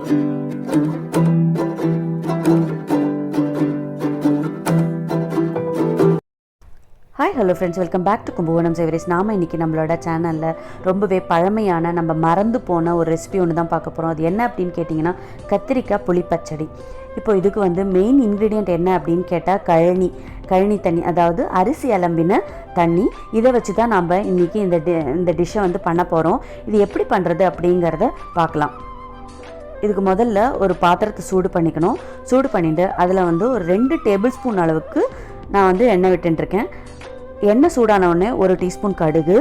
Hi hello friends, welcome back to Kumbakonam savouries. நாம் இன்றைக்கி நம்மளோட சேனலில் ரொம்பவே பழமையான நம்ம மறந்து போன ஒரு ரெசிபி ஒன்று தான் பார்க்க போகிறோம். அது என்ன அப்படின்னு கேட்டிங்கன்னா கத்திரிக்காய் புளி பச்சடி. இப்போ இதுக்கு வந்து மெயின் இன்க்ரீடியண்ட் என்ன அப்படின்னு கேட்டால் கழனி தண்ணி, அதாவது அரிசி அலம்பின தண்ணி. இதை வச்சு தான் நம்ம இன்றைக்கி இந்த டிஷ்ஷை வந்து பண்ண போகிறோம். இது எப்படி பண்ணுறது அப்படிங்கிறத பார்க்கலாம். இதுக்கு முதல்ல ஒரு பாத்திரத்தை சூடு பண்ணிக்கணும். சூடு பண்ணிவிட்டு அதில் வந்து ஒரு 2 டேபிள் ஸ்பூன் அளவுக்கு நான் வந்து எண்ணெய் விட்டுருக்கேன். எண்ணெய் சூடானவுடனே 1 டீஸ்பூன் கடுகு,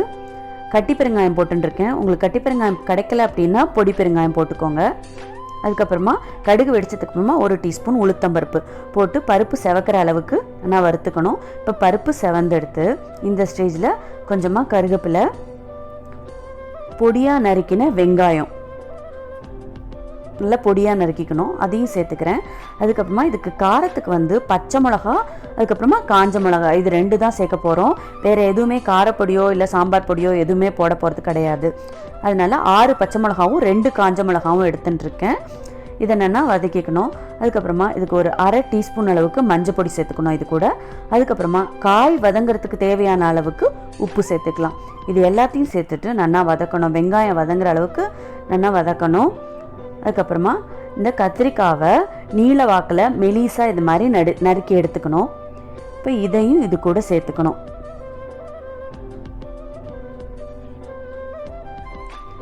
கட்டி பெருங்காயம் போட்டுருக்கேன். உங்களுக்கு கட்டி பெருங்காயம் கிடைக்கல அப்படின்னா பொடி பெருங்காயம் போட்டுக்கோங்க. அதுக்கப்புறமா கடுகு வெடிச்சதுக்கப்புறமா 1 டீஸ்பூன் உளுத்தம்பருப்பு போட்டு பருப்பு செவக்கிற அளவுக்கு நான் வறுத்துக்கணும். இப்போ பருப்பு செவந்தெடுத்து இந்த ஸ்டேஜில் கொஞ்சமாக கருவேப்பிலை, பொடியாக நறுக்கின வெங்காயம் நல்லா பொடியாக நறுக்கிக்கணும், அதையும் சேர்த்துக்கிறேன். அதுக்கப்புறமா இதுக்கு காரத்துக்கு வந்து பச்சை மிளகா, அதுக்கப்புறமா காஞ்ச மிளகா, இது 2 தான் சேர்க்க போகிறோம். வேறு எதுவுமே காரப்பொடியோ இல்லை சாம்பார் பொடியோ எதுவுமே போட போகிறது கிடையாது. அதனால் 6 பச்சை மிளகாவும் 2 காஞ்ச மிளகாவும் எடுத்துட்டுருக்கேன். இதை என்னென்னா வதக்கிக்கணும். அதுக்கப்புறமா இதுக்கு ஒரு 1/2 டீஸ்பூன் அளவுக்கு மஞ்சள் பொடி சேர்த்துக்கணும் இது கூட. அதுக்கப்புறமா காய் வதங்கிறதுக்கு தேவையான அளவுக்கு உப்பு சேர்த்துக்கலாம். இது எல்லாத்தையும் சேர்த்துட்டு நல்லா வதக்கணும். வெங்காயம் வதங்குற அளவுக்கு நல்லா வதக்கணும். அதுக்கப்புறமா இந்த கத்திரிக்காவை நீல வாக்கில் மெலிசாக இது மாதிரி நறுக்கி எடுத்துக்கணும். இப்போ இதையும் இது கூட சேர்த்துக்கணும்.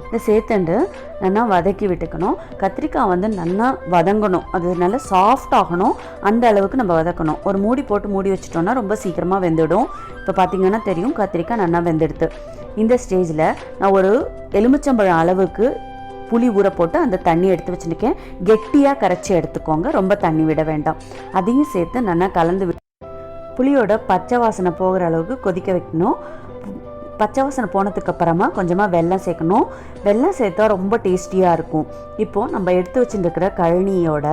இதை சேர்த்துண்டு நல்லா வதக்கி விட்டுக்கணும். கத்திரிக்காய் வந்து நல்லா வதங்கணும், அது நல்லா சாஃப்ட் ஆகணும், அந்த அளவுக்கு நம்ம வதக்கணும். ஒரு மூடி போட்டு மூடி வச்சிட்டோம்னா ரொம்ப சீக்கிரமாக வெந்துடும். இப்போ பார்த்திங்கன்னா தெரியும் கத்திரிக்காய் நல்லா வெந்தெடுத்து. இந்த ஸ்டேஜில் நான் ஒரு எலுமிச்சம்பழம் அளவுக்கு புளி ஊற போட்டு அந்த தண்ணி எடுத்து வச்சுருக்கேன். கெட்டியாக கரைச்சி எடுத்துக்கோங்க, ரொம்ப தண்ணி விட வேண்டாம். அதையும் சேர்த்து நல்லா கலந்து விட்டு புளியோட பச்சை வாசனை போகிற அளவுக்கு கொதிக்க வைக்கணும். பச்சை வாசனை போனதுக்கப்புறமா கொஞ்சமாக வெல்லம் சேர்க்கணும். வெல்லம் சேர்த்தா ரொம்ப டேஸ்டியாக இருக்கும். இப்போது நம்ம எடுத்து வச்சுருக்கிற கழனியோட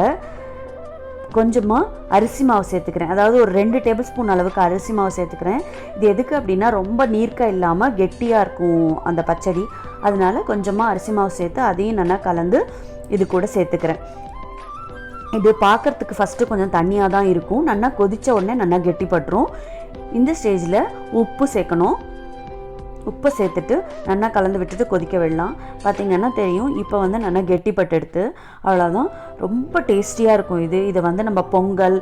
கொஞ்சமாக அரிசி மாவு சேர்த்துக்கிறேன். அதாவது ஒரு 2 டேபிள் ஸ்பூன் அளவுக்கு அரிசி மாவு சேர்த்துக்கிறேன். இது எதுக்கு அப்படின்னா ரொம்ப நீர்க்காக இல்லாமல் கெட்டியாக இருக்கும் அந்த பச்சடி. அதனால கொஞ்சமாக அரிசி மாவு சேர்த்து அதையும் நல்லா கலந்து இது கூட சேர்த்துக்கிறேன். இது பார்க்குறதுக்கு ஃபஸ்ட்டு கொஞ்சம் தண்ணியாக தான் இருக்கும், நல்லா கொதித்த உடனே நல்லா கெட்டிப்பட்டுரும். இந்த ஸ்டேஜில் உப்பு சேர்க்கணும். உப்பை சேர்த்துட்டு நல்லா கலந்து விட்டுட்டு கொதிக்க விடலாம். பார்த்திங்கன்னா தெரியும் இப்போ வந்து நல்லா கெட்டிப்பட்டு எடுத்து அவ்வளோதான். ரொம்ப டேஸ்டியாக இருக்கும் இதை வந்து நம்ம பொங்கல்,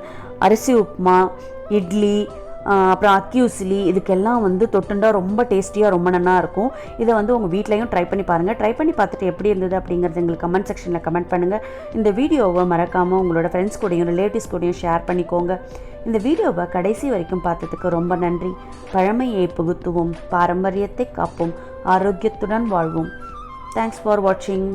அரிசி உப்புமா, இட்லி, அப்புறம் அக்கி உசிலி இதுக்கெல்லாம் வந்து தொட்டுண்டா ரொம்ப டேஸ்டியாக ரொம்ப நல்லா இருக்கும். இதை வந்து உங்கள் வீட்லேயும் ட்ரை பண்ணி பாருங்கள். ட்ரை பண்ணி பார்த்துட்டு எப்படி இருந்தது அப்படிங்கிறது எங்களுக்கு கமெண்ட் செக்ஷனில் கமெண்ட் பண்ணுங்கள். இந்த வீடியோவை மறக்காமல் உங்களோட ஃப்ரெண்ட்ஸ் கூடயும் ரிலேட்டிவ்ஸ் கூடயும் ஷேர் பண்ணிக்கோங்க. இந்த வீடியோவை கடைசி வரைக்கும் பார்த்ததுக்கு ரொம்ப நன்றி. பழமையை புகுத்துவோம், பாரம்பரியத்தை காப்போம், ஆரோக்கியத்துடன் வாழ்வோம். தேங்க்ஸ் ஃபார் வாட்சிங்.